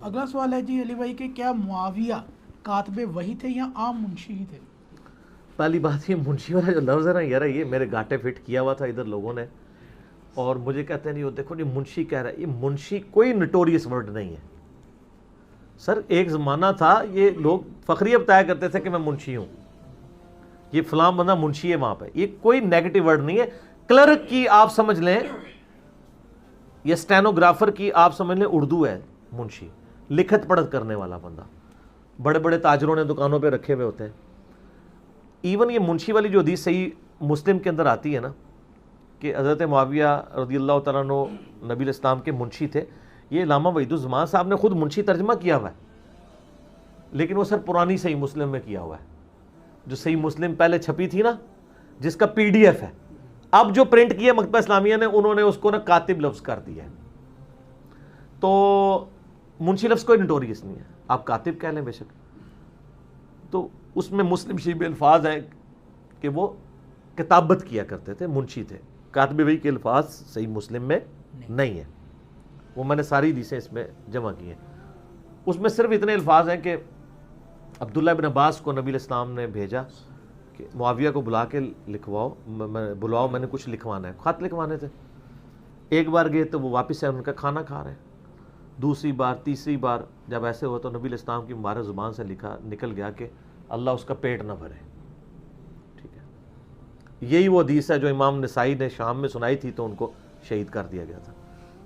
اگلا سوال ہے جی علی بھائی کہ کیا معاویہ کاتب وحی تھے یا عام منشی ہی تھے؟ پہلی بات یہ منشی والا جو لفظ ہے نا یار، یہ میرے گاٹے فٹ کیا ہوا تھا ادھر لوگوں نے، اور مجھے کہتے ہیں نہیں وہ دیکھو نہیں منشی کہہ رہا ہے، یہ منشی کوئی نٹوریس ورڈ نہیں ہے سر۔ ایک زمانہ تھا یہ لوگ فخریہ بتایا کرتے تھے کہ میں منشی ہوں، یہ فلاں بندہ منشی ہے وہاں پہ، یہ کوئی نیگیٹو ورڈ نہیں ہے۔ کلرک کی آپ سمجھ لیں یا اسٹینوگرافر کی آپ سمجھ لیں اردو ہے منشی، لکھت پڑھت کرنے والا بندہ۔ بڑے بڑے تاجروں نے دکانوں پہ رکھے ہوئے ہوتے ہیں۔ ایون یہ منشی والی جو حدیث صحیح مسلم کے اندر آتی ہے نا کہ حضرت معاویہ رضی اللہ تعالیٰ عنہ نبی الاسلام کے منشی تھے، یہ علامہ وحید الزمان صاحب نے خود منشی ترجمہ کیا ہوا ہے، لیکن وہ سر پرانی صحیح مسلم میں کیا ہوا ہے، جو صحیح مسلم پہلے چھپی تھی نا جس کا پی ڈی ایف ہے، اب جو پرنٹ کیا مکتبہ اسلامیہ نے انہوں نے اس کو نا کاتب لفظ کر دیا ہے۔ تو منشی لفظ کوئی نٹوریس نہیں ہے، آپ کاتب کہہ لیں بے شک۔ تو اس میں مسلم شریف الفاظ ہیں کہ وہ کتابت کیا کرتے تھے، منشی تھے۔ کاتب وحی کے الفاظ صحیح مسلم میں نہیں ہیں، وہ میں نے ساری حدیثیں اس میں جمع کی ہیں۔ اس میں صرف اتنے الفاظ ہیں کہ عبداللہ بن عباس کو نبی الاسلام نے بھیجا کہ معاویہ کو بلا کے لکھواؤ، بلاؤ میں نے کچھ لکھوانا ہے، خط لکھوانے تھے۔ ایک بار گئے تو وہ واپس آئے، ان کا کھانا کھا رہے ہیں۔ دوسری بار تیسری بار جب ایسے ہوا تو نبی الاسلام کی مبارک زبان سے نکل گیا کہ اللہ اس کا پیٹ نہ بھرے، ٹھیک ہے۔ یہی وہ حدیث ہے جو امام نسائی نے شام میں سنائی تھی تو ان کو شہید کر دیا گیا تھا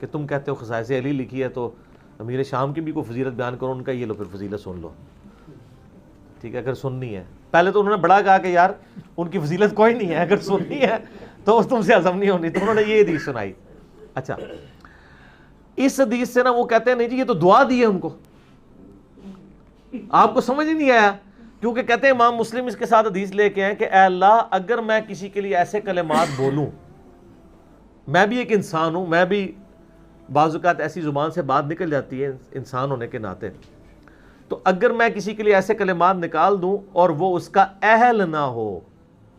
کہ تم کہتے ہو خصائص علی لکھی ہے تو امیر شام کی بھی کوئی فضیلت بیان کرو، ان کا یہ لو پھر فضیلت سن لو، ٹھیک ہے، اگر سننی ہے۔ پہلے تو انہوں نے بڑا کہا کہ یار ان کی فضیلت کوئی نہیں ہے، اگر سننی ہے تو تم سے ہضم نہیں ہونی، تو انہوں نے یہ حدیث سنائی۔ اچھا، اس حدیث سے نا وہ کہتے ہیں نہیں جی یہ تو دعا دی ہے ان کو، آپ کو سمجھ ہی نہیں آیا، کیونکہ کہتے ہیں امام مسلم اس کے ساتھ حدیث لے کے ہیں کہ اے اللہ اگر میں کسی کے لیے ایسے کلمات بولوں، میں بھی ایک انسان ہوں، میں بھی بعض اوقات ایسی زبان سے بات نکل جاتی ہے انسان ہونے کے ناطے، تو اگر میں کسی کے لیے ایسے کلمات نکال دوں اور وہ اس کا اہل نہ ہو،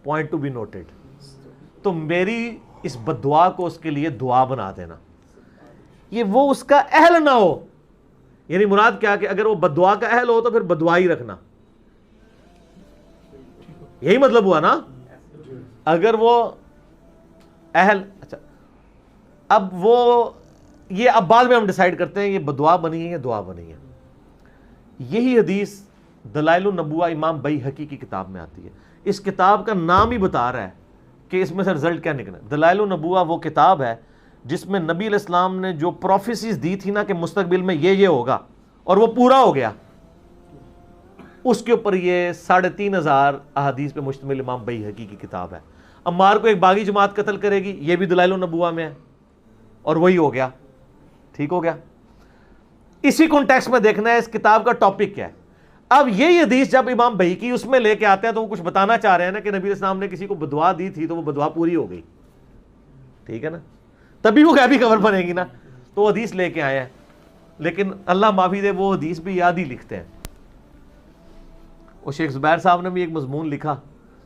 پوائنٹ ٹو بی نوٹڈ، تو میری اس بد دعا کو اس کے لیے دعا بنا دینا۔ یہ وہ اس کا اہل نہ ہو، یعنی مراد کیا کہ اگر وہ بد دعا کا اہل ہو تو پھر بد دعا ہی رکھنا، یہی مطلب ہوا نا۔ اگر وہ اہل، اچھا اب وہ یہ اب بعد میں ہم ڈیسائیڈ کرتے ہیں یہ بد دعا بنی ہے یا دعا بنی ہے۔ یہی حدیث دلائل النبوہ امام بیہقی کی کتاب میں آتی ہے۔ اس کتاب کا نام ہی بتا رہا ہے کہ اس میں سے رزلٹ کیا نکلا۔ دلائل النبوہ وہ کتاب ہے جس میں نبی علیہ السلام نے جو پروفیسیز دی تھی نا کہ مستقبل میں یہ ہوگا اور وہ پورا ہو گیا، اس کے اوپر یہ 3500 احادیث پہ مشتمل امام بیہقی کی کتاب ہے۔ عمار کو ایک باغی جماعت قتل کرے گی، یہ بھی دلائل النبوہ میں ہے، اور وہی ہو گیا، ٹھیک ہو گیا۔ اسی کانٹیکسٹ میں دیکھنا ہے اس کتاب کا ٹاپک کیا ہے۔ اب یہی حدیث جب امام بیہقی اس میں لے کے آتے ہیں تو وہ کچھ بتانا چاہ رہے ہیں نا کہ نبی اسلام نے کسی کو بدعا دی تھی تو وہ بدعا پوری ہو گئی، ٹھیک ہے نا، تبھی وہ غیبی خبر بنے گی نا، تو وہ حدیث لے کے آئے ہیں۔ لیکن اللہ معافی دے وہ حدیث بھی یاد ہی لکھتے ہیں۔ اور شیخ زبیر صاحب نے بھی ایک مضمون لکھا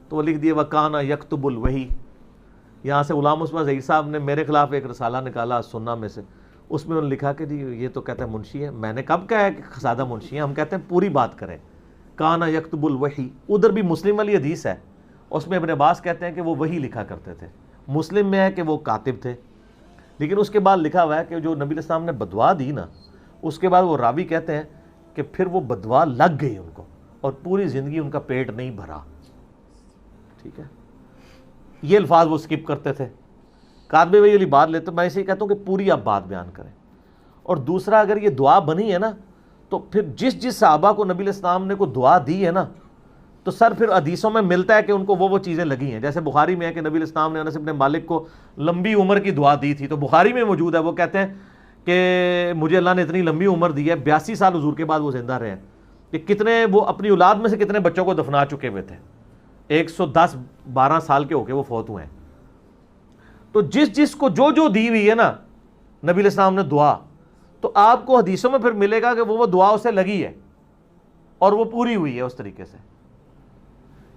تو وہ لکھ دیا وَكَانَ يَكْتُبُ الْوَحِي۔ یہاں سے غلام مصطفیٰ ظہیر صاحب نے میرے خلاف ایک رسالہ نکالا سنہ میں سے، اس میں انہوں نے لکھا کہ جی یہ تو کہتا ہے منشی ہے۔ میں نے کب کہا ہے کہ سادہ منشی ہے؟ ہم کہتے ہیں پوری بات کریں۔ کانا یکتب الوحی، ادھر بھی مسلم والی حدیث ہے، اس میں ابن عباس کہتے ہیں کہ وہ وحی لکھا کرتے تھے۔ مسلم میں ہے کہ وہ کاتب تھے، لیکن اس کے بعد لکھا ہوا ہے کہ جو نبی علیہ السلام نے بدعا دی نا، اس کے بعد وہ راوی کہتے ہیں کہ پھر وہ بدعا لگ گئی ان کو اور پوری زندگی ان کا پیٹ نہیں بھرا، ٹھیک ہے۔ یہ الفاظ وہ سکپ کرتے تھے۔ کاتب وحی والی بات لیتے، میں اسے کہتا ہوں کہ پوری آپ بات بیان کریں۔ اور دوسرا اگر یہ دعا بنی ہے نا تو پھر جس صحابہ کو نبی علیہ السلام نے کوئی دعا دی ہے نا تو سر پھر حدیثوں میں ملتا ہے کہ ان کو وہ چیزیں لگی ہیں۔ جیسے بخاری میں ہے کہ نبی علیہ السلام نے انس بن مالک کو لمبی عمر کی دعا دی تھی، تو بخاری میں موجود ہے، وہ کہتے ہیں کہ مجھے اللہ نے اتنی لمبی عمر دی ہے، 82 سال حضور کے بعد وہ زندہ رہے ہیں، کہ کتنے وہ اپنی اولاد میں سے کتنے بچوں کو دفنا چکے ہوئے تھے، 110-12 سال کے ہو کے وہ فوت ہوئے ہیں۔ تو جس کو جو دی ہوئی ہے نا نبی علیہ السلام نے دعا، تو آپ کو حدیثوں میں پھر ملے گا کہ وہ دعا اسے لگی ہے اور وہ پوری ہوئی ہے اس طریقے سے۔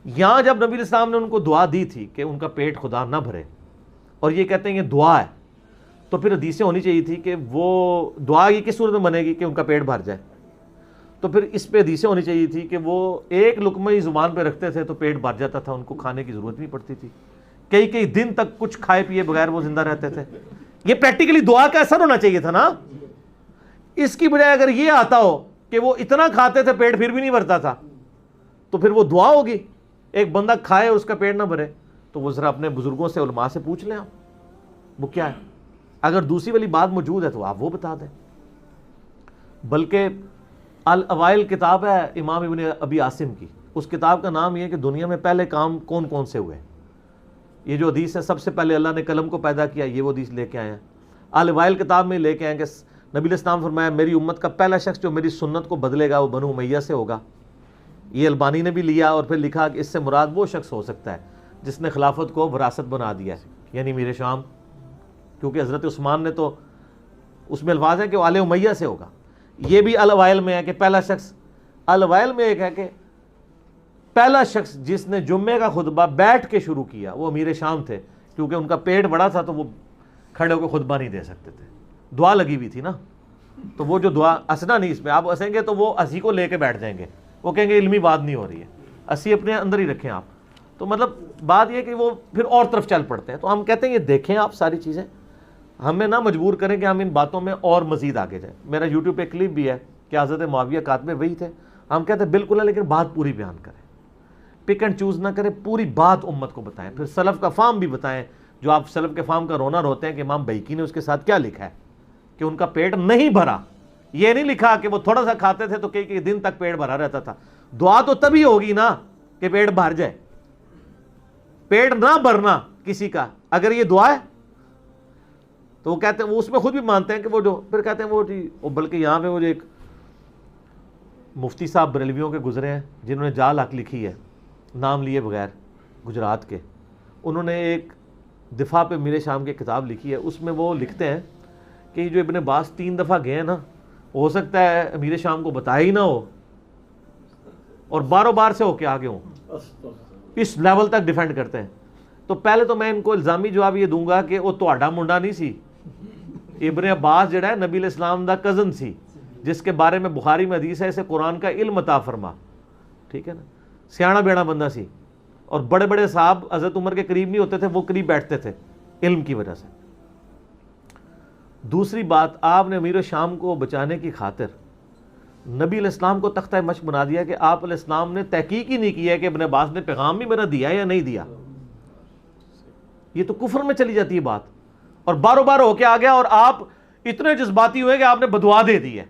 یہاں جب نبی علیہ السلام نے ان کو دعا دی تھی کہ ان کا پیٹ خدا نہ بھرے، اور یہ کہتے ہیں یہ دعا ہے، تو پھر حدیثیں ہونی چاہیے تھی کہ وہ دعا یہ کس صورت میں بنے گی کہ ان کا پیٹ بھر جائے. تو پھر اس پہ حدیثیں ہونی چاہیے تھی کہ وہ ایک لقمہ ہی زبان پہ رکھتے تھے تو پیٹ بھر جاتا تھا, ان کو کھانے کی ضرورت نہیں پڑتی تھی, کئی دن تک کچھ کھائے پیے بغیر وہ زندہ رہتے تھے. یہ پریکٹیکلی دعا کا اثر ہونا چاہیے تھا نا. اس کی بجائے اگر یہ آتا ہو کہ وہ اتنا کھاتے تھے پیٹ پھر بھی نہیں بھرتا تھا, تو پھر وہ دعا ہوگی. ایک بندہ کھائے اس کا پیٹ نہ بھرے, تو وہ ذرا اپنے بزرگوں سے علماء سے پوچھ لیں آپ وہ کیا ہے. اگر دوسری والی بات موجود ہے تو آپ وہ بتا دیں. بلکہ الاوائل کتاب ہے امام ابن ابی عاصم کی, اس کتاب کا نام یہ ہے کہ دنیا میں پہلے کام کون کون سے ہوئے. یہ جو حدیث ہے سب سے پہلے اللہ نے قلم کو پیدا کیا, یہ وہ حدیث لے کے آئے ہیں. الاوائل کتاب میں لے کے آئے کہ نبی علیہ السلام فرمایا میری امت کا پہلا شخص جو میری سنت کو بدلے گا وہ بنو امیہ سے ہوگا. یہ البانی نے بھی لیا اور پھر لکھا کہ اس سے مراد وہ شخص ہو سکتا ہے جس نے خلافت کو وراثت بنا دیا ہے, یعنی امیر شام, کیونکہ حضرت عثمان نے تو اس میں الفاظ ہیں کہ وہ آل امیہ سے ہوگا. یہ بھی الاوائل میں ہے کہ پہلا شخص. الاوائل میں ایک ہے کہ پہلا شخص جس نے جمعے کا خطبہ بیٹھ کے شروع کیا وہ امیر شام تھے, کیونکہ ان کا پیٹ بڑا تھا تو وہ کھڑے ہو کے خطبہ نہیں دے سکتے تھے, دعا لگی ہوئی تھی نا. تو وہ جو دعا ہنسنا نہیں, اس میں آپ ہنسیں گے تو وہ ہنسی کو لے کے بیٹھ جائیں گے, وہ کہیں گے علمی بات نہیں ہو رہی ہے, ہنسی اپنے اندر ہی رکھیں آپ. تو مطلب بات یہ کہ وہ پھر اور طرف چل پڑتے ہیں. تو ہم کہتے ہیں یہ دیکھیں آپ ساری چیزیں, ہمیں نہ مجبور کریں کہ ہم ان باتوں میں اور مزید آگے جائیں. میرا یوٹیوب پہ کلپ بھی ہے کہ حضرت معاویہ کاتب وہی تھے. ہم کہتے ہیں بالکل ہے, لیکن بات پوری بیان کریں, پک اینڈ چوز نہ کریں, پوری بات امت کو بتائیں. پھر سلف کا فام بھی بتائیں, جو آپ سلف کے فام کا رونا روتے ہیں کہ امام بیہقی نے اس کے ساتھ کیا لکھا ہے کہ ان کا پیٹ نہیں بھرا. یہ نہیں لکھا کہ وہ تھوڑا سا کھاتے تھے تو کئی دن تک پیٹ بھرا رہتا تھا. دعا تو تبھی ہوگی نا کہ پیٹ بھر جائے. پیٹ نہ بھرنا کسی کا اگر یہ دعا ہے تو وہ کہتے ہیں, وہ اس میں خود بھی مانتے ہیں کہ وہ جو پھر کہتے ہیں وہ بلکہ یہاں پہ وہ جو ایک مفتی صاحب بریلویوں کے گزرے ہیں جنہوں نے جال حق لکھی ہے نام لیے بغیر, گجرات کے, انہوں نے ایک دفاع پہ امیر شام کی کتاب لکھی ہے. اس میں وہ لکھتے ہیں کہ جو ابن باز 3 دفعہ گئے ہیں نا, ہو سکتا ہے امیر شام کو بتایا ہی نہ ہو اور باروں بار سے ہو کے آگے ہوں, اس لیول تک ڈیفینڈ کرتے ہیں. تو پہلے تو میں ان کو الزامی جواب یہ دوں گا کہ وہ تہاڈا منڈا نہیں سی. ابن عباس جڑا ہے نبی علیہ السلام دا کزن سی, جس کے بارے میں بخاری میں حدیث ہے اسے قرآن کا علم عطا فرما, ٹھیک ہے نا, سیاڑا بیڑا بندہ سی. اور بڑے بڑے صاحب حضرت عمر کے قریب نہیں ہوتے تھے, وہ قریب بیٹھتے تھے علم کی وجہ سے. دوسری بات, آپ نے امیر شام کو بچانے کی خاطر نبی علیہ السلام کو تختہ مشق بنا دیا کہ آپ علیہ السلام نے تحقیق ہی نہیں کیا کہ ابن عباس نے پیغام بھی میرا دیا یا نہیں دیا. یہ تو کفر میں چلی جاتی ہے بات, اور باروں بار ہو کے آ گیا اور آپ اتنے جذباتی ہوئے کہ آپ نے بدعا دے دی ہے.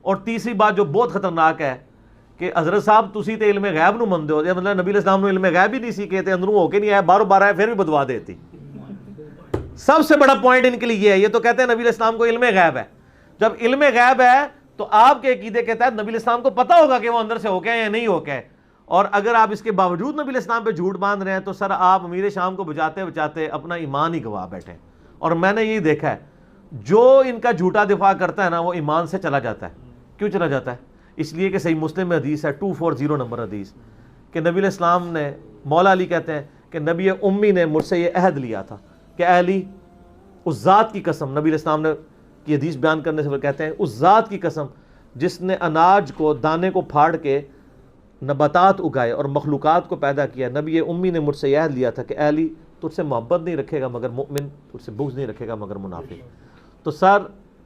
اور تیسری بات جو بہت خطرناک ہے کہ حضرت صاحب تسی تے علم غیب نو مندے ہو, مطلب نبی علیہ السلام نے علم غیب ہی نہیں سی کہتے, اندروں ہو کے نہیں آیا, باروں بار آیا پھر بھی بدعا دیتی. سب سے بڑا پوائنٹ ان کے لیے یہ ہے, یہ تو کہتے ہیں نبی علیہ السلام کو علم غیب ہے. جب علم غیب ہے تو آپ کے عقیدے کے تحت نبی علیہ السلام کو پتا ہوگا کہ وہ اندر سے ہو کے یا نہیں ہو کے, اور اگر آپ اس کے باوجود نبی علیہ السلام پہ جھوٹ باندھ رہے ہیں تو سر آپ امیر شام کو بچاتے بچاتے اپنا ایمان ہی گوا بیٹھے. اور میں نے یہی دیکھا ہے جو ان کا جھوٹا دفاع کرتا ہے نا وہ ایمان سے چلا جاتا ہے. کیوں چلا جاتا ہے؟ اس لیے کہ صحیح مسلم میں حدیث ہے 240 نمبر حدیث کہ نبی علیہ السلام نے, مولا علی کہتے ہیں کہ نبی امی نے مجھ سے یہ عہد لیا تھا کہ اے علی اس ذات کی قسم, نبی علیہ السلام نے کی حدیث بیان کرنے سے وہ کہتے ہیں اس ذات کی قسم جس نے اناج کو دانے کو پھاڑ کے نباتات اگائے اور مخلوقات کو پیدا کیا, نبی امی نے مجھ سے یہ عہد لیا تھا کہ اے علی تجھ سے محبت نہیں رکھے گا مگر مؤمن, تجھ سے بغض نہیں رکھے گا مگر منافق. تو سر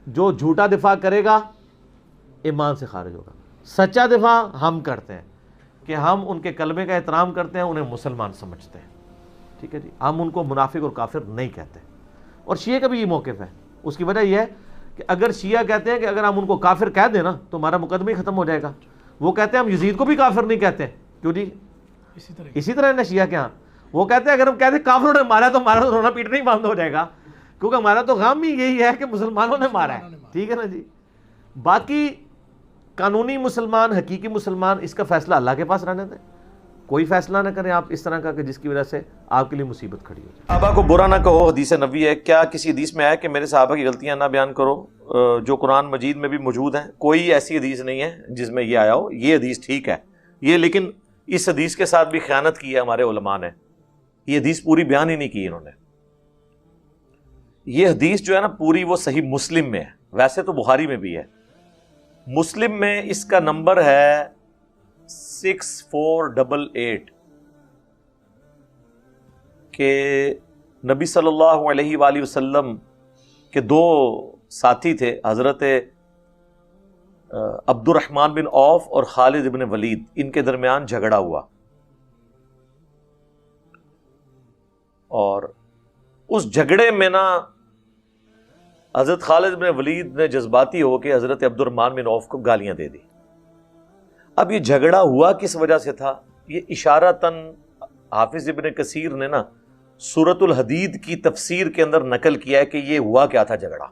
جو جھوٹا دفاع کرے گا ایمان سے خارج ہوگا. سچا دفاع ہم کرتے ہیں کہ ہم ان کے کلمے کا احترام کرتے ہیں, انہیں مسلمان سمجھتے ہیں, ٹھیک ہے جی, ہم ان کو منافق اور کافر نہیں کہتے. اور شیعہ کا بھی یہ موقف ہے. اس کی وجہ یہ ہے کہ اگر شیعہ کہتے ہیں کہ اگر ہم ان کو کافر کہہ دیں نا تو ہمارا مقدمہ ہی ختم ہو جائے گا. وہ کہتے ہیں ہم یزید کو بھی کافر نہیں کہتے. کیوں جی؟ اسی طرح نا شیعہ کے ہاں وہ کہتے ہیں اگر ہم کہتے ہیں کافروں نے مارا تو ہمارا تو رونا پیٹنا ہی بند ہو جائے گا, کیونکہ ہمارا تو غم ہی یہی ہے کہ مسلمانوں نے مارا ہے, ٹھیک ہے نا جی. باقی قانونی مسلمان, حقیقی مسلمان, اس کا فیصلہ اللہ کے پاس رہنے دیں. کوئی فیصلہ نہ کریں آپ اس طرح کا کہ جس کی وجہ سے آپ کے لیے مصیبت کھڑی ہو جائے. صحابہ کو برا نہ کہو, حدیث نبوی ہے. کیا کسی حدیث میں ہے کہ میرے صحابہ کی غلطیاں نہ بیان کرو جو قرآن مجید میں بھی موجود ہیں؟ کوئی ایسی حدیث نہیں ہے جس میں یہ آیا ہو. یہ حدیث ٹھیک ہے یہ, لیکن اس حدیث کے ساتھ بھی خیانت کی ہے ہمارے علماء نے. یہ حدیث پوری بیان ہی نہیں کی انہوں نے. یہ حدیث جو ہے نا پوری وہ صحیح مسلم میں ہے، ویسے تو بخاری میں بھی ہے، مسلم میں اس کا نمبر ہے 6488 کہ نبی صلی اللہ علیہ وآلہ وسلم کے دو ساتھی تھے، حضرت عبد الرحمن بن عوف اور خالد بن ولید، ان کے درمیان جھگڑا ہوا، اور اس جھگڑے میں نا حضرت خالد بن ولید نے جذباتی ہو کے حضرت عبد الرحمن بن عوف کو گالیاں دے دی۔ اب یہ جھگڑا ہوا کس وجہ سے تھا؟ یہ اشارتاً حافظ ابن کثیر نے نا سورۃ الحدید کی تفسیر کے اندر نقل کیا ہے کہ یہ ہوا کیا تھا جھگڑا۔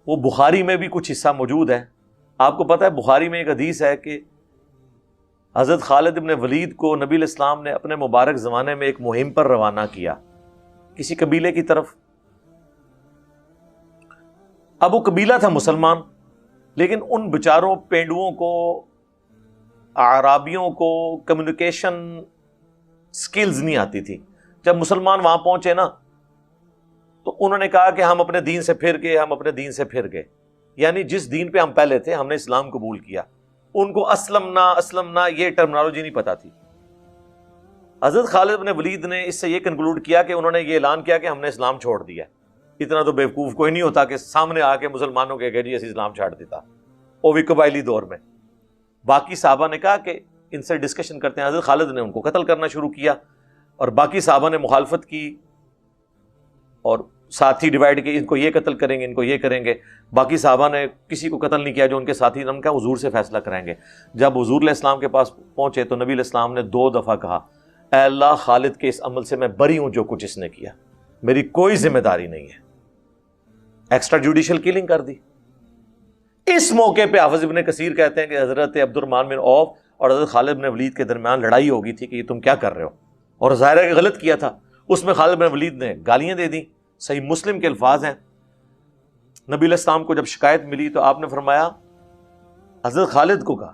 وہ بخاری میں بھی کچھ حصہ موجود ہے۔ آپ کو پتہ ہے بخاری میں ایک حدیث ہے کہ حضرت خالد بن ولید کو نبی علیہ السلام نے اپنے مبارک زمانے میں ایک مہم پر روانہ کیا کسی قبیلے کی طرف۔ اب وہ قبیلہ تھا مسلمان، لیکن ان بیچاروں پینڈوؤں کو، اعرابیوں کو کمیونیکیشن سکلز نہیں آتی تھی۔ جب مسلمان وہاں پہنچے نا تو انہوں نے کہا کہ ہم اپنے دین سے پھر گئے، ہم اپنے دین سے پھر گئے، یعنی جس دین پہ ہم پہلے تھے ہم نے اسلام قبول کیا۔ ان کو اسلمنا یہ ٹرمنالوجی نہیں پتا تھی۔ حضرت خالد بن ولید نے اس سے یہ کنکلوڈ کیا کہ انہوں نے یہ اعلان کیا کہ ہم نے اسلام چھوڑ دیا۔ اتنا تو بیوقوف کوئی نہیں ہوتا کہ سامنے آ کے مسلمانوں کے جی اسی اسلام چھاڑ دیتا، وہ بھی قبائلی دور میں۔ باقی صحابہ نے کہا کہ ان سے ڈسکشن کرتے ہیں۔ حضرت خالد نے ان کو قتل کرنا شروع کیا اور باقی صحابہ نے مخالفت کی اور ساتھی ڈیوائیڈ کی، ان کو یہ قتل کریں گے، ان کو یہ کریں گے۔ باقی صحابہ نے کسی کو قتل نہیں کیا جو ان کے ساتھی، ہم کیا حضور سے فیصلہ کرائیں گے۔ جب حضور علیہ السلام کے پاس پہنچے تو نبی علیہ السلام نے 2 دفعہ کہا اے اللہ خالد کے اس عمل سے میں بری ہوں، جو کچھ اس نے کیا میری کوئی ذمہ داری نہیں ہے۔ ایکسٹرا جوڈیشل کلنگ کر دی۔ اس موقع پہ حافظ ابن کثیر کہتے ہیں کہ حضرت عبد الرحمن بن عوف اور حضرت خالد بن ولید کے درمیان لڑائی ہو گئی تھی کہ یہ تم کیا کر رہے ہو، اور ظاہر ہے کہ غلط کیا تھا۔ اس میں خالد بن ولید نے گالیاں دے دی، صحیح مسلم کے الفاظ ہیں۔ نبی علیہ السلام کو جب شکایت ملی تو آپ نے فرمایا، حضرت خالد کو کہا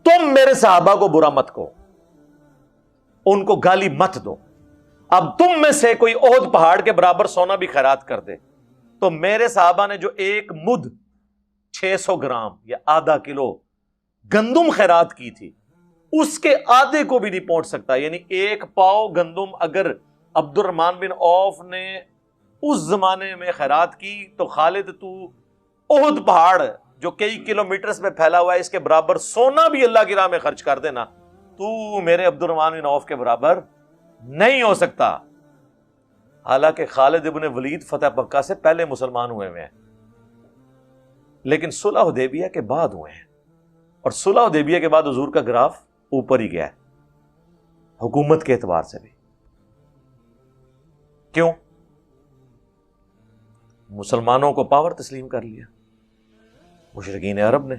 تم میرے صحابہ کو برا مت کہو، ان کو گالی مت دو، اب تم میں سے کوئی احد پہاڑ کے برابر سونا بھی خیرات کر دے تو میرے صحابہ نے جو 1 مد 600 گرام یا آدھا کلو گندم خیرات کی تھی اس کے آدھے کو بھی نہیں پہنچ سکتا۔ یعنی 1 پاؤ گندم اگر عبد الرحمن بن عوف نے اس زمانے میں خیرات کی تو خالد تو احد پہاڑ جو کئی کلومیٹرز میں پھیلا ہوا ہے اس کے برابر سونا بھی اللہ کی راہ میں خرچ کر دینا، تو میرے عبد الرحمن بن عوف کے برابر نہیں ہو سکتا۔ حالانکہ خالد ابن ولید فتح مکہ سے پہلے مسلمان ہوئے ہیں، لیکن صلح حدیبیہ کے بعد ہوئے ہیں، اور صلح حدیبیہ کے بعد حضور کا گراف اوپر ہی گیا ہے حکومت کے اعتبار سے بھی۔ کیوں؟ مسلمانوں کو پاور تسلیم کر لیا مشرکین عرب نے۔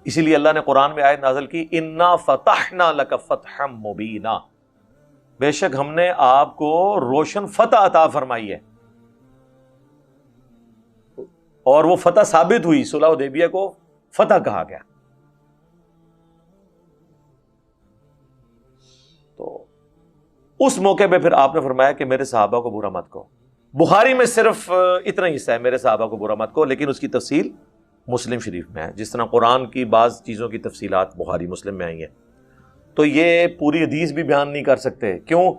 اسی لیے اللہ نے قرآن میں آیت نازل کی انا فتحنا لک فتحا مبینا، بے شک ہم نے آپ کو روشن فتح عطا فرمائی ہے، اور وہ فتح ثابت ہوئی، صلح حدیبیہ کو فتح کہا گیا۔ تو اس موقع پہ پھر آپ نے فرمایا کہ میرے صحابہ کو برا مت کہو۔ بخاری میں صرف اتنا ہی حصہ ہے میرے صحابہ کو برا مت کہو، لیکن اس کی تفصیل مسلم شریف میں ہے، جس طرح قرآن کی بعض چیزوں کی تفصیلات بخاری مسلم میں آئی ہیں۔ تو یہ پوری حدیث بھی بیان نہیں کر سکتے، کیوں؟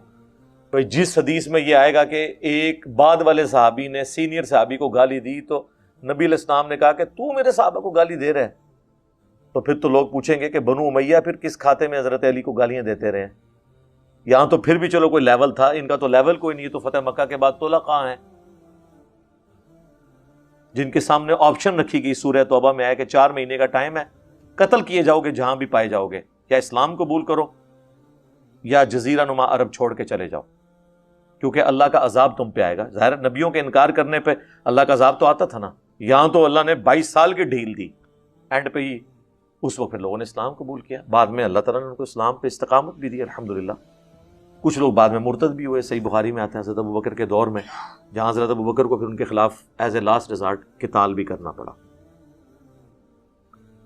بھئی جس حدیث میں یہ آئے گا کہ ایک بعد والے صحابی نے سینئر صحابی کو گالی دی تو نبی علیہ السلام نے کہا کہ تو میرے صحابہ کو گالی دے رہے ہیں، تو پھر تو لوگ پوچھیں گے کہ بنو امیہ پھر کس کھاتے میں حضرت علی کو گالیاں دیتے رہے ہیں؟ یہاں تو پھر بھی چلو کوئی لیول تھا، ان کا تو لیول کوئی نہیں ہے۔ تو فتح مکہ کے بعد طلقاء ہیں جن کے سامنے آپشن رکھی گئی، سورہ توبہ میں آیا کہ 4 مہینے کا ٹائم ہے، قتل کیے جاؤ گے جہاں بھی پائے جاؤ گے، یا اسلام قبول کرو یا جزیرہ نما عرب چھوڑ کے چلے جاؤ، کیونکہ اللہ کا عذاب تم پہ آئے گا۔ ظاہر نبیوں کے انکار کرنے پہ اللہ کا عذاب تو آتا تھا نا، یہاں تو اللہ نے 22 سال کی ڈھیل دی، اینڈ پہ ہی اس وقت پھر لوگوں نے اسلام قبول کیا، بعد میں اللہ تعالیٰ نے ان کو اسلام پہ استقامت بھی دی الحمدللہ۔ کچھ لوگ بعد میں مرتد بھی ہوئے، صحیح بخاری میں آتے ہیں حضرت ابوبکر کے دور میں، جہاں حضرت ابوبکر کو پھر ان کے خلاف ایز اے لاسٹ ریزارٹ قتال بھی کرنا پڑا۔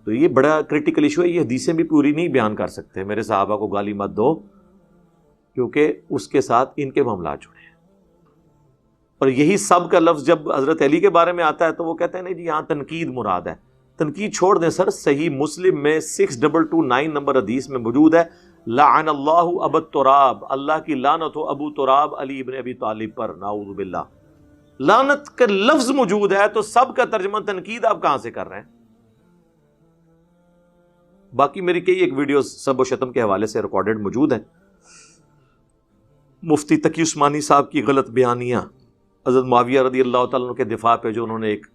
تو یہ بڑا کریٹیکل ایشو ہے، یہ حدیثیں بھی پوری نہیں بیان کر سکتے میرے صحابہ کو گالی مت دو، کیونکہ اس کے ساتھ ان کے معاملات جڑے ہیں۔ اور یہی سب کا لفظ جب حضرت علی کے بارے میں آتا ہے تو وہ کہتے ہیں نہیں جی یہاں تنقید مراد ہے. تنقید چھوڑ دیں سر, صحیح مسلم میں 6229 نمبر حدیث میں موجود ہے, لعن اللہ ابو تراب, اللہ کی لعنت ہو ابو تراب علی ابن ابی طالب پر, نعوذ باللہ. لعنت کا لفظ موجود ہے تو سب کا ترجمہ تنقید آپ کہاں سے کر رہے ہیں؟ باقی میری کئی ایک ویڈیوز سب و شتم کے حوالے سے ریکارڈڈ موجود ہیں. مفتی تقی عثمانی صاحب کی غلط بیانیاں حضرت معاویہ رضی اللہ تعالیٰ عنہ کے دفاع پہ جو انہوں نے ایک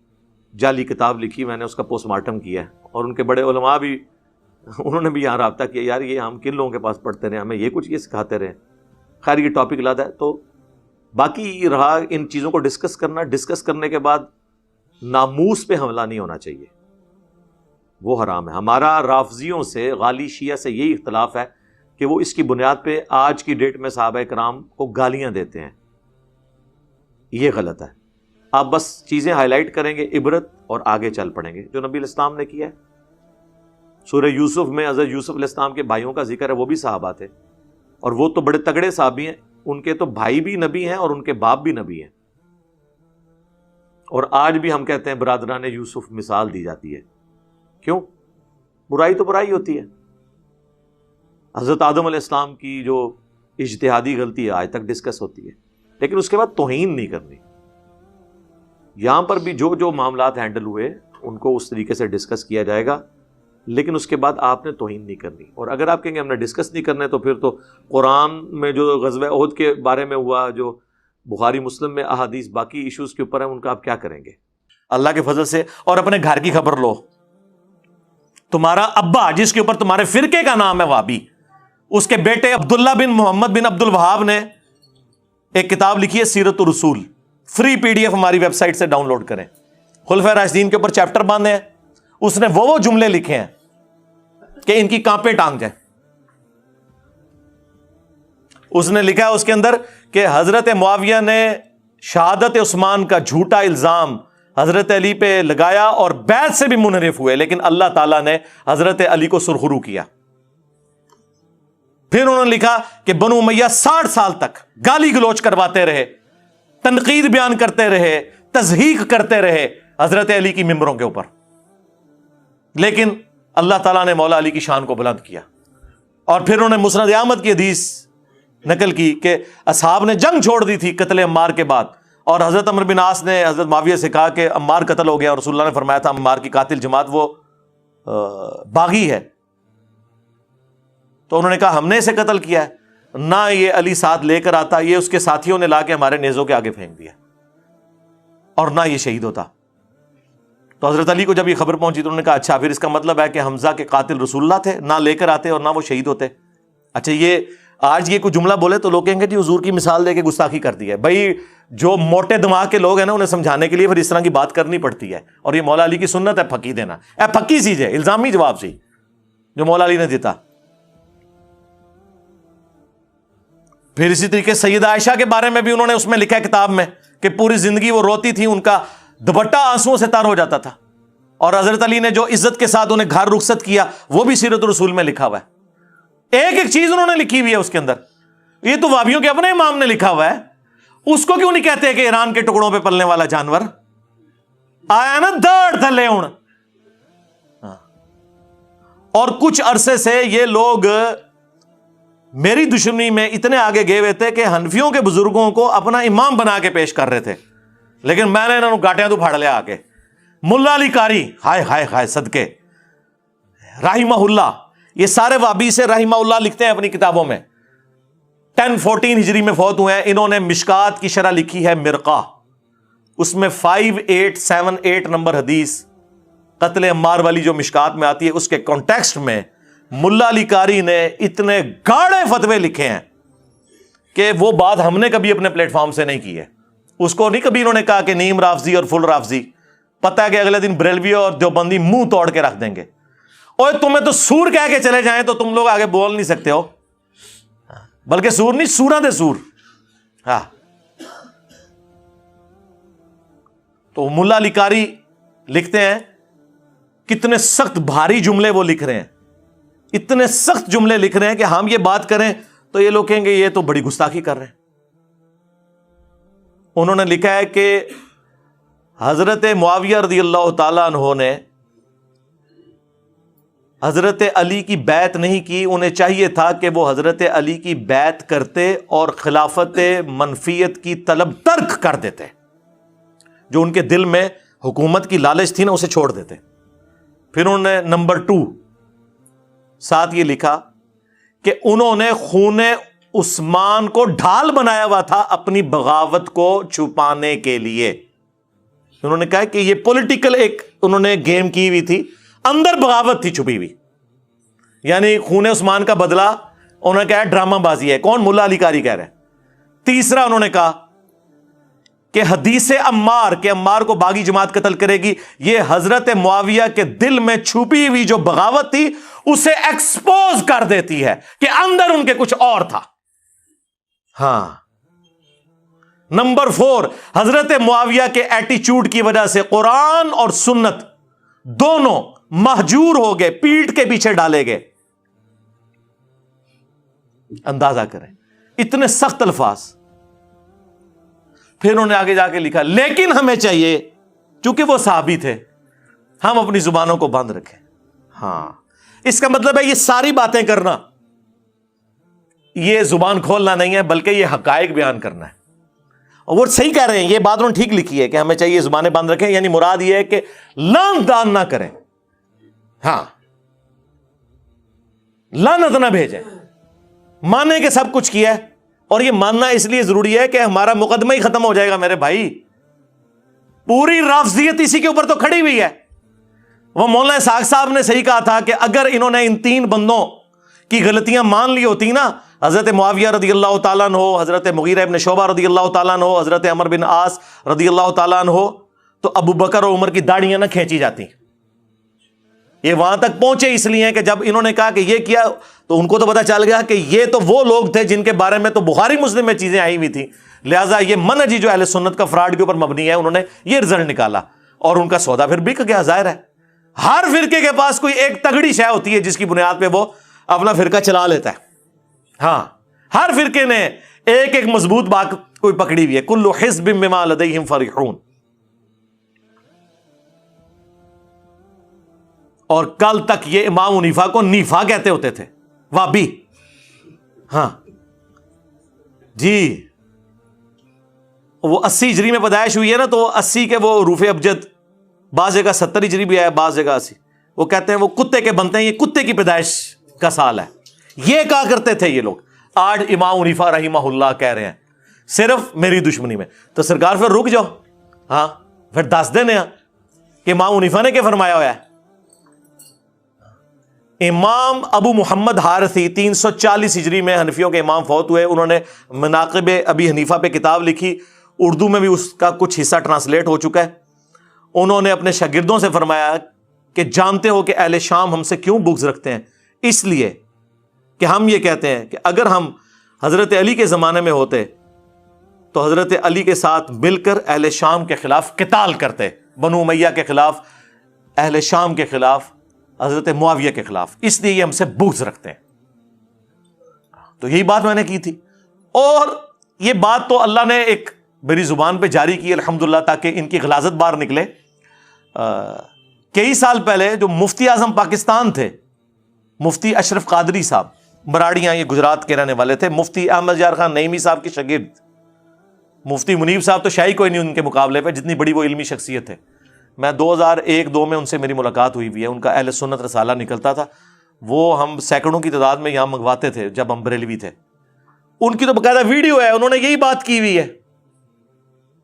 جعلی کتاب لکھی, میں نے اس کا پوسٹ مارٹم کیا ہے, اور ان کے بڑے علماء بھی انہوں نے بھی یہاں رابطہ کیا, یار یہ ہم کن لوگوں کے پاس پڑھتے رہے, ہمیں یہ کچھ یہ سکھاتے رہے. خیر یہ ٹاپک لادا ہے. تو باقی رہا ان چیزوں کو ڈسکس کرنا, ڈسکس کرنے کے بعد ناموس پہ حملہ نہیں ہونا چاہیے, وہ حرام ہے. ہمارا رافضیوں سے, غالی شیعہ سے یہی اختلاف ہے کہ وہ اس کی بنیاد پہ آج کی ڈیٹ میں صحابہ کرام کو گالیاں دیتے ہیں, یہ غلط ہے. آپ بس چیزیں ہائی لائٹ کریں گے, عبرت, اور آگے چل پڑیں گے جو نبی علیہ السلام نے کیا ہے. سورہ یوسف میں حضرت یوسف علیہ السلام کے بھائیوں کا ذکر ہے, وہ بھی صحابہ تھے, اور وہ تو بڑے تگڑے صحابی ہیں, ان کے تو بھائی بھی نبی ہیں اور ان کے باپ بھی نبی ہیں. اور آج بھی ہم کہتے ہیں برادران یوسف مثال دی جاتی ہے. کیوں؟ برائی تو برائی ہوتی ہے. حضرت آدم علیہ السلام کی جو اجتہادی غلطی ہے آج تک ڈسکس ہوتی ہے, لیکن اس کے بعد توہین نہیں کرنی. یہاں پر بھی جو جو معاملات ہینڈل ہوئے ان کو اس طریقے سے ڈسکس کیا جائے گا, لیکن اس کے بعد آپ نے توہین نہیں کرنی. اور اگر آپ کہیں گے ہم نے ڈسکس نہیں کرنا ہے تو پھر تو قرآن میں جو غزوہ احد کے بارے میں ہوا, جو بخاری مسلم میں احادیث باقی ایشوز کے اوپر ہیں, ان کا آپ کیا کریں گے؟ اللہ کے فضل سے. اور اپنے گھر کی خبر لو, تمہارا ابا جس کے اوپر تمہارے فرقے کا نام ہے وہابی, اس کے بیٹے عبداللہ بن محمد بن عبد الوہاب نے ایک کتاب لکھی ہے سیرت الرسول, فری پی ڈی ایف ہماری ویب سائٹ سے ڈاؤن لوڈ کریں. خلفائے راشدین کے اوپر چیپٹر باندھے ہیں, اس نے وہ جملے لکھے ہیں کہ ان کی کانپیں ٹانگ جائیں. اس نے لکھا ہے اس کے اندر کہ حضرت معاویہ نے شہادت عثمان کا جھوٹا الزام حضرت علی پہ لگایا اور بیعت سے بھی منحرف ہوئے, لیکن اللہ تعالیٰ نے حضرت علی کو سرخرو کیا. پھر انہوں نے لکھا کہ بنو امیہ 60 سال تک گالی گلوچ کرواتے رہے, تنقید بیان کرتے رہے, تضحیق کرتے رہے حضرت علی کی ممبروں کے اوپر, لیکن اللہ تعالیٰ نے مولا علی کی شان کو بلند کیا. اور پھر انہوں نے مسند احمد کی حدیث نقل کی کہ اصحاب نے جنگ چھوڑ دی تھی قتل عمار کے بعد, اور حضرت عمرو بن عاص نے حضرت معاویہ سے کہا کہ عمار قتل ہو گیا, اور رسول اللہ نے فرمایا تھا عمار کی قاتل جماعت وہ باغی ہے. تو انہوں نے کہا ہم نے اسے قتل کیا ہے, نہ یہ علی ساتھ لے کر آتا, یہ اس کے ساتھیوں نے لا کے ہمارے نیزوں کے آگے پھینک دیا, اور نہ یہ شہید ہوتا. تو حضرت علی کو جب یہ خبر پہنچی تو انہوں نے کہا اچھا پھر اس کا مطلب ہے کہ حمزہ کے قاتل رسول اللہ تھے, نہ لے کر آتے اور نہ وہ شہید ہوتے. اچھا یہ آج یہ کوئی جملہ بولے تو لوگ کہیں گے جی حضور کی مثال دے کے گستاخی کر دی ہے. بھائی جو موٹے دماغ کے لوگ ہیں نا, انہیں سمجھانے کے لیے پھر اس طرح کی بات کرنی پڑتی ہے, اور یہ مولا علی کی سنت ہے پھکی دینا. پھکی چیز ہے, الزامی جواب سی جو مولا علی نے دیتا. پھر اسی طریقے سیدہ عائشہ کے بارے میں بھی انہوں نے اس میں لکھا ہے کتاب میں کہ پوری زندگی وہ روتی تھی, ان کا دوپٹہ آنسوؤں سے تر ہو جاتا تھا, اور حضرت علی نے جو عزت کے ساتھ انہیں گھر رخصت کیا وہ بھی سیرت الرسول میں لکھا ہوا ہے. ایک ایک چیز انہوں نے لکھی ہوئی ہے اس کے اندر. یہ تو وہابیوں کے اپنے امام نے لکھا ہوا ہے, اس کو کیوں نہیں کہتے کہ ایران کے ٹکڑوں پہ پلنے والا جانور آیا نا دڑ تھلے ہوں. اور کچھ عرصے سے یہ لوگ میری دشمنی میں اتنے آگے گئے ہوئے تھے کہ حنفیوں کے بزرگوں کو اپنا امام بنا کے پیش کر رہے تھے, لیکن میں نے انہوں نے گاٹیاں تو پھاڑ لیا آ کے. ملا علی قاری ہائے ہائے ہائے صدقے رحمہ اللہ, یہ سارے وہابی سے رحمہ اللہ لکھتے ہیں اپنی کتابوں میں. 1014 ہجری میں فوت ہوئے ہیں. انہوں نے مشکات کی شرح لکھی ہے مرقہ, اس میں 5878 نمبر حدیث قتل عمار والی جو مشکات میں آتی ہے اس کے کانٹیکسٹ میں ملا علی قاری نے اتنے گاڑے فتوے لکھے ہیں کہ وہ بات ہم نے کبھی اپنے پلیٹ فارم سے نہیں کی ہے. اس کو نہیں کبھی انہوں نے کہا کہ نیم رافضی اور فل رافضی, پتہ ہے کہ اگلے دن بریلوی اور دیوبندی منہ توڑ کے رکھ دیں گے. اور تمہیں تو سور کہہ کے چلے جائیں تو تم لوگ آگے بول نہیں سکتے ہو, بلکہ سور نہیں سورا دے سور. ہاں تو ملا علی قاری لکھتے ہیں, کتنے سخت بھاری جملے وہ لکھ رہے ہیں, اتنے سخت جملے لکھ رہے ہیں کہ ہم یہ بات کریں تو یہ لوگ کہیں گے یہ تو بڑی گستاخی کر رہے ہیں. انہوں نے لکھا ہے کہ حضرت معاویہ رضی اللہ تعالیٰ عنہ نے حضرت علی کی بیعت نہیں کی. انہیں چاہیے تھا کہ وہ حضرت علی کی بیعت کرتے اور خلافت منفیت کی طلب ترک کر دیتے. جو ان کے دل میں حکومت کی لالچ تھی نا اسے چھوڑ دیتے. پھر انہوں نے نمبر 2 ساتھ یہ لکھا کہ انہوں نے خون عثمان کو ڈھال بنایا ہوا تھا اپنی بغاوت کو چھپانے کے لیے. انہوں نے کہا کہ یہ پولیٹیکل ایک انہوں نے گیم کی ہوئی تھی, اندر بغاوت تھی چھپی ہوئی, یعنی خون عثمان کا بدلہ انہوں نے کہا ڈرامہ بازی ہے. کون؟ ملا علی قاری کہہ رہے ہیں. تیسرا انہوں نے کہا کہ حدیث عمار کہ عمار کو باغی جماعت قتل کرے گی, یہ حضرت معاویہ کے دل میں چھپی ہوئی جو بغاوت تھی اسے ایکسپوز کر دیتی ہے کہ اندر ان کے کچھ اور تھا. ہاں. نمبر 4 حضرت معاویہ کے ایٹیچیوڈ کی وجہ سے قرآن اور سنت دونوں مہجور ہو گئے, پیٹھ کے پیچھے ڈالے گئے. اندازہ کریں اتنے سخت الفاظ. پھر انہوں نے آگے جا کے لکھا لیکن ہمیں چاہیے چونکہ وہ صحابی تھے ہم اپنی زبانوں کو بند رکھیں. ہاں, اس کا مطلب ہے یہ ساری باتیں کرنا یہ زبان کھولنا نہیں ہے بلکہ یہ حقائق بیان کرنا ہے. اور وہ صحیح کہہ رہے ہیں, یہ بات انہوں نے ٹھیک لکھی ہے کہ ہمیں چاہیے زبانیں بند رکھیں, یعنی مراد یہ ہے کہ لان دان نہ کریں. ہاں, لعنت نہ بھیجیں, مانے کہ سب کچھ کیا ہے. اور یہ ماننا اس لیے ضروری ہے کہ ہمارا مقدمہ ہی ختم ہو جائے گا میرے بھائی. پوری رافضیت اسی کے اوپر تو کھڑی ہوئی ہے. وہ مولانا اسحاق صاحب نے صحیح کہا تھا کہ اگر انہوں نے ان 3 بندوں کی غلطیاں مان لی ہوتی نا, حضرت معاویہ رضی اللہ تعالیٰ عنہ, حضرت مغیرہ ابن شعبہ رضی اللہ تعالیٰ عنہ, حضرت عمر بن عاص رضی اللہ تعالیٰ عنہ, تو ابو بکر اور عمر کی داڑیاں نہ کھینچی جاتی. یہ وہاں تک پہنچے اس لیے کہ جب انہوں نے کہا کہ یہ کیا تو ان کو تو پتا چل گیا کہ یہ تو وہ لوگ تھے جن کے بارے میں تو بخاری مسلم میں چیزیں آئی ہوئی تھی. لہٰذا یہ منہج جو اہل سنت کا فراڈ کے اوپر مبنی ہے, انہوں نے یہ رزلٹ نکالا اور ان کا سودا پھر بک گیا. ظاہر ہے ہر فرقے کے پاس کوئی ایک تگڑی شے ہوتی ہے جس کی بنیاد پہ وہ اپنا فرقہ چلا لیتا ہے. ہاں, ہر فرقے نے ایک ایک مضبوط بات کوئی پکڑی ہوئی ہے. کل حزب بما لدیہم فرحون. اور کل تک یہ امام حنیفہ کو نیفا کہتے ہوتے تھے, وابی. ہاں جی, وہ 80 ہجری میں پیدائش ہوئی ہے نا, تو 80 کے وہ حروف ابجد, بعض جگہ 70 ہجری بھی ہے, بعض جگہ 80. وہ کہتے ہیں وہ کتے کے بنتے ہیں, یہ کتے کی پیدائش کا سال ہے. یہ کہا کرتے تھے یہ لوگ. آج امام حنیفہ رحمہ اللہ کہہ رہے ہیں صرف میری دشمنی میں. تو سرکار پھر رک جاؤ, ہاں پھر دس دینے کہ امام حنیفہ نے کیا فرمایا ہوا ہے. امام ابو محمد حارثی 340 ہجری میں حنفیوں کے امام فوت ہوئے. انہوں نے مناقب ابی حنیفہ پہ کتاب لکھی, اردو میں بھی اس کا کچھ حصہ ٹرانسلیٹ ہو چکا ہے. انہوں نے اپنے شاگردوں سے فرمایا کہ جانتے ہو کہ اہل شام ہم سے کیوں بغض رکھتے ہیں؟ اس لیے کہ ہم یہ کہتے ہیں کہ اگر ہم حضرت علی کے زمانے میں ہوتے تو حضرت علی کے ساتھ مل کر اہل شام کے خلاف قتال کرتے, بنو امیہ کے خلاف, اہل شام کے خلاف, حضرت معاویہ کے خلاف. اس لیے یہ ہم سے بغض رکھتے ہیں. تو یہی بات میں نے کی تھی, اور یہ بات تو اللہ نے ایک میری زبان پہ جاری کی الحمدللہ تاکہ ان کی غلاظت باہر نکلے. کئی سال پہلے جو مفتی اعظم پاکستان تھے, مفتی اشرف قادری صاحب, مراڑیاں, یہ گجرات کے رہنے والے تھے, مفتی احمد یار خان نعیمی صاحب کے شاگرد. مفتی منیب صاحب تو شاہی کوئی نہیں ان کے مقابلے پہ, جتنی بڑی وہ علمی شخصیت ہے. میں 2001-2 میں ان سے میری ملاقات ہوئی ہوئی ہے. ان کا اہل سنت رسالہ نکلتا تھا, وہ ہم سینکڑوں کی تعداد میں یہاں منگواتے تھے جب ہم بریلوی تھے. ان کی تو باقاعدہ ویڈیو ہے, انہوں نے یہی بات کی ہوئی ہے.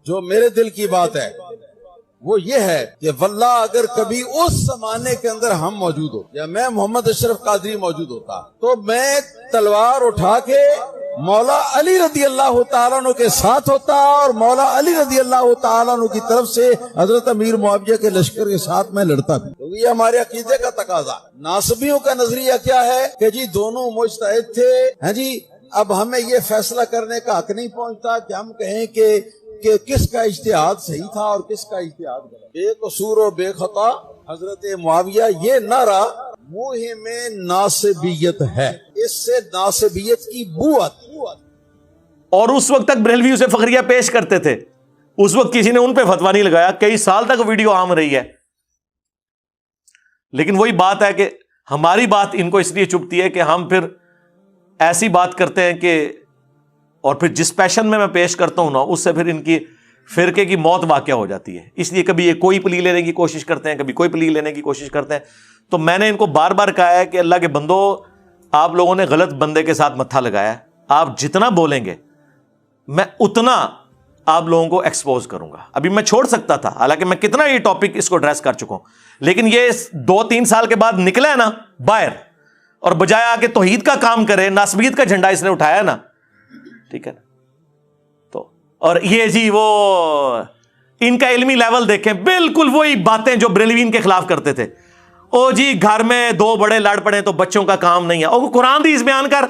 جو میرے دل کی بات ہے وہ یہ ہے کہ واللہ اگر کبھی اس زمانے کے اندر ہم موجود ہو یا میں محمد اشرف قادری موجود ہوتا تو میں تلوار اٹھا کے مولا علی رضی اللہ تعالیٰ عنہ کے ساتھ ہوتا اور مولا علی رضی اللہ تعالیٰ عنہ کی طرف سے حضرت امیر معاویہ کے لشکر کے ساتھ میں لڑتا بھی. تو یہ ہمارے عقیدے کا تقاضا. ناصبیوں کا نظریہ کیا ہے کہ جی دونوں مجتہد تھے, ہاں جی, اب ہمیں یہ فیصلہ کرنے کا حق نہیں پہنچتا کہ ہم کہیں کہ کس کا اجتہاد صحیح تھا اور کس کا اجتہاد غلط. بے قصور و بے خطا حضرت معاویہ, یہ نعرہ مہم ناصبیت ہے. اس سے ناصبیت کی بو آتی. اور اس وقت تک بریلوی اسے فخریہ پیش کرتے تھے. اس وقت کسی نے ان پہ فتوا نہیں لگایا, کئی سال تک ویڈیو عام رہی ہے. لیکن وہی بات ہے کہ ہماری بات ان کو اس لیے چبھتی ہے کہ ہم پھر ایسی بات کرتے ہیں کہ, اور پھر جس پیشن میں پیش کرتا ہوں نا, اس سے پھر ان کی فرقے کی موت واقع ہو جاتی ہے. اس لیے کبھی یہ کوئی پلی لینے کی کوشش کرتے ہیں, کبھی کوئی پلی لینے کی کوشش کرتے ہیں. تو میں نے ان کو بار بار کہا ہے کہ اللہ کے بندو, آپ لوگوں نے غلط بندے کے ساتھ متھا لگایا ہے. آپ جتنا بولیں گے میں اتنا آپ لوگوں کو ایکسپوز کروں گا. ابھی میں چھوڑ سکتا تھا, حالانکہ میں کتنا یہ ٹاپک اس کو ایڈریس کر چکا ہوں, لیکن یہ 2-3 سال کے بعد نکلا ہے نا باہر, اور بجائے آ کے توحید کا کام کرے, ناسبیت کا جھنڈا اس نے اٹھایا نا, ٹھیک ہے نا. تو اور یہ جی وہ ان کا علمی لیول دیکھیں, بالکل وہی باتیں جو بریلوین کے خلاف کرتے تھے. او جی گھر میں 2 بڑے لڑ پڑے تو بچوں کا کام نہیں ہے. او قرآن حدیث بیان کر.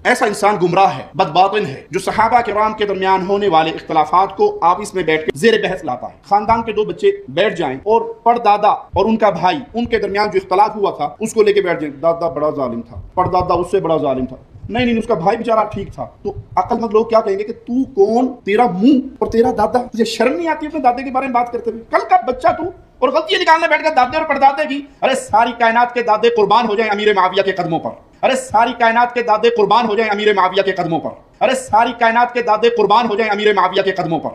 ایسا انسان گمراہ ہے, بدباطن ہے, جو صحابہ کرام کے درمیان ہونے والے اختلافات کو آپس میں بیٹھ کے زیر بحث لاتا ہے. خاندان کے 2 بچے بیٹھ جائیں اور پردادا اور ان کا بھائی, ان کے درمیان جو اختلاف ہوا تھا اس کو لے کے بیٹھ جائیں, دادا بڑا ظالم تھا, پردادا اس سے بڑا ظالم تھا, نہیں اس کا بھائی بیچارہ ٹھیک تھا. تو عقل مند لوگ کیا کہیں گے کہ تو کون, تیرا منہ اور تیرا دادا, تجھے شرم نہیں آتی اپنے دادے کے بارے میں بات کرتے ہوئے؟ کل کا بچہ تو, اور غلطیاں نکالنے بیٹھ کر دادے اور پردادے کی. ارے ساری کائنات کے دادے قربان ہو جائیں امیر معاویہ کے قدموں پر. ارے ساری کائنات کے دادے قربان ہو جائیں امیر معاویہ کے قدموں پر. ارے ساری کائنات کے دادے قربان ہو جائیں امیر معاویہ کے قدموں پر.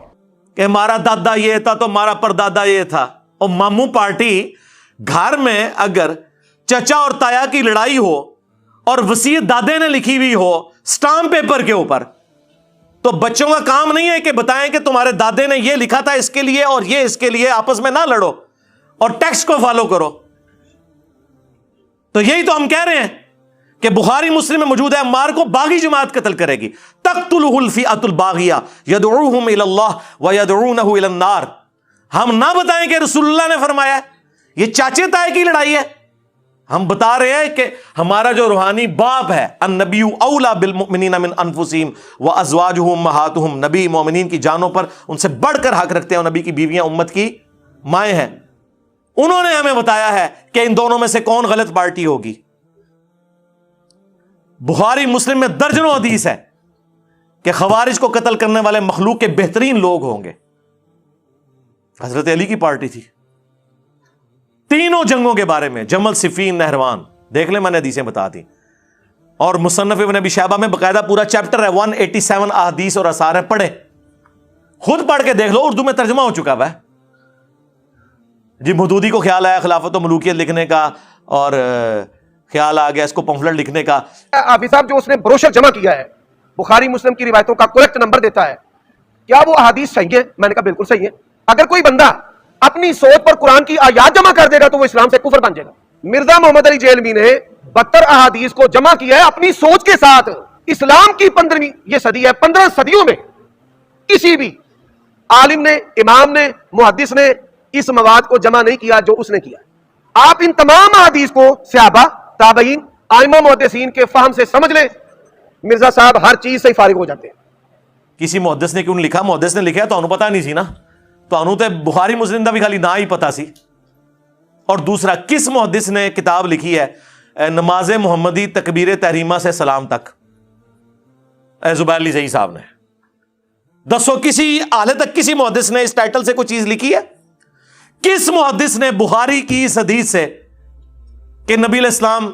کہ ہمارا دادا یہ تھا تو ہمارا پردادا یہ تھا. اور ماموں پارٹی گھر میں اگر چچا اور تایا کی لڑائی ہو اور وصیت دادے نے لکھی ہوئی ہو سٹامپ پیپر کے اوپر, تو بچوں کا کام نہیں ہے کہ بتائیں کہ تمہارے دادے نے یہ لکھا تھا اس کے لیے اور یہ اس کے لیے, آپس میں نہ لڑو اور ٹیکسٹ کو فالو کرو. تو یہی تو ہم کہہ رہے ہیں کہ بخاری مسلم میں موجود ہے, عمار کو باغی جماعت قتل کرے گی. تقتلہ الفئۃ الباغیہ یدعوہم الی اللہ ویدعونہ الی النار. ہم نہ بتائیں کہ رسول اللہ نے فرمایا ہے, یہ چاچے تائے کی لڑائی ہے. ہم بتا رہے ہیں کہ ہمارا جو روحانی باپ ہے, النبی اولا بالمؤمنین من انفسہم وازواجہ امہاتہم, نبی مومنین کی جانوں پر ان سے بڑھ کر حق رکھتے ہیں, اور نبی کی بیویاں امت کی مائیں ہیں. انہوں نے ہمیں بتایا ہے کہ ان دونوں میں سے کون غلط پارٹی ہوگی. بخاری مسلم میں درجنوں حدیث ہے کہ خوارج کو قتل کرنے والے مخلوق کے بہترین لوگ ہوں گے. حضرت علی کی پارٹی تھی. تینوں جنگوں کے بارے میں, جمل, صفین, نہروان, دیکھ لیں میں نے حدیثیں بتا دی. اور مصنف ابن ابی شیبہ میں باقاعدہ پورا چیپٹر ہے, 187 احادیث اور آثار ہیں, پڑھیں, خود پڑھ کے دیکھ لو, اردو میں ترجمہ ہو چکا ہے. جی مودودی کو خیال آیا خلافت و ملوکیت لکھنے کا, اور خیال آ گیا اس کو پمفلٹ لکھنے کا. حافظ صاحب جو اس نے بروشر جمع کیا ہے بخاری مسلم کی روایتوں کا کریکٹ نمبر دیتا ہے, کیا وہ احادیث صحیح ہے؟ میں نے کہا بالکل صحیح ہے. اگر کوئی بندہ اپنی سوچ پر قرآن کی آیات جمع کر دے گا تو وہ اسلام سے کفر بن جائے گا. مرزا محمد علی جیلمی نے 72 احادیث کو جمع کیا ہے اپنی سوچ کے ساتھ. اسلام کی 15ویں یہ صدی ہے, 15 صدیوں میں کسی بھی عالم نے, امام نے, محدث نے اس مواد کو جمع نہیں کیا جو اس نے کیا. آپ ان تمام احادیث کو صحابہ, تابعین, ائمہ محدثین کے فہم سے سمجھ لیں, مرزا صاحب ہر چیز سے فارغ ہو جاتے ہیں. کسی محدث نے کیوں لکھا؟ محدث نے لکھا تو انہوں پتہ نہیں سی نا, تو انہوں تے بخاری مسلم دا بھی خالی نہ ہی پتا سی. اور دوسرا, کس محدث نے کتاب لکھی ہے نماز محمدی تکبیر تحریمہ سے سلام تک؟ زبیر علی زئی صاحب نے. دسو کسی حال تک کسی محدث نے اس ٹائٹل سے کوئی چیز لکھی ہے؟ کس محدث نے بخاری کی اس حدیث سے کہ نبی علیہ السلام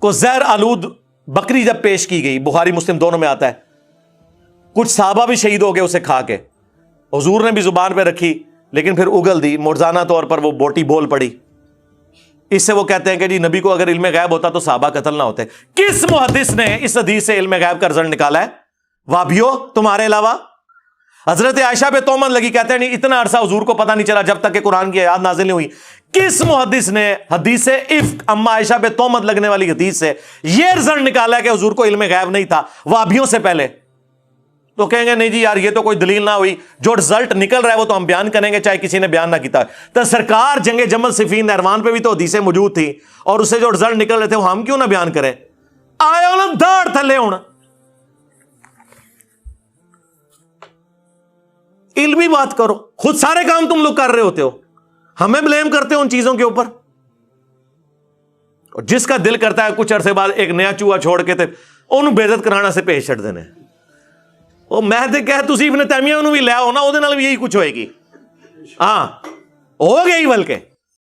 کو زہر آلود بکری جب پیش کی گئی, بخاری مسلم دونوں میں آتا ہے, کچھ صحابہ بھی شہید ہو گئے اسے کھا کے, حضور نے بھی زبان پہ رکھی لیکن پھر اگل دی, مرزانہ طور پر وہ بوٹی بول پڑی. اس سے وہ کہتے ہیں کہ جی نبی کو اگر علم غیب ہوتا تو صحابہ قتل نہ ہوتے. کس محدث نے اس حدیث سے علم غیب کا رزلٹ نکالا ہے؟ وابیو تمہارے علاوہ. حضرت عائشہ پہ تہمت لگی, کہتے ہیں نہیں اتنا عرصہ حضور کو پتہ نہیں چلا جب تک کہ قرآن کی آیات نازل نہیں ہوئی. کس محدث نے حدیث افک, اما عائشہ پہ تہمت لگنے والی حدیث سے یہ رزلٹ نکالا ہے کہ حضور کو علم غیب نہیں تھا وابیوں سے پہلے؟ تو کہیں گے نہیں جی یار یہ تو کوئی دلیل نہ ہوئی, جو رزلٹ نکل رہا ہے وہ تو ہم بیان کریں گے چاہے کسی نے بیان نہ کیتا. تو سرکار جنگ جمل, صفین, نہروان پہ بھی تو حدیثیں موجود تھی, اور اسے جو رزلٹ نکل رہے تھے وہ ہم کیوں نہ بیان کریں؟ آئے ہونا داڑھ تھلے ہونا, علمی بات کرو. خود سارے کام تم لوگ کر رہے ہوتے ہو, ہمیں بلیم کرتے ہو ان چیزوں کے اوپر. اور جس کا دل کرتا ہے کچھ عرصے بعد ایک نیا چوہا چھوڑ کے تے انہوں بے عزت کرانا سے پیش چھڑ دینے. ਉਹ ਮੈਂ ਤੇ ਕਹਿ ਤੁਸੀਂ ਇਬਨ ਤੈਮੀਆ ਨੂੰ ਵੀ ਲੈ ਆਓ ਨਾ, ਉਹਦੇ ਨਾਲ ਵੀ ਇਹੀ ਕੁਝ ਹੋਏਗੀ। ਹਾਂ ਹੋ ਗਈ ਬਲਕਿ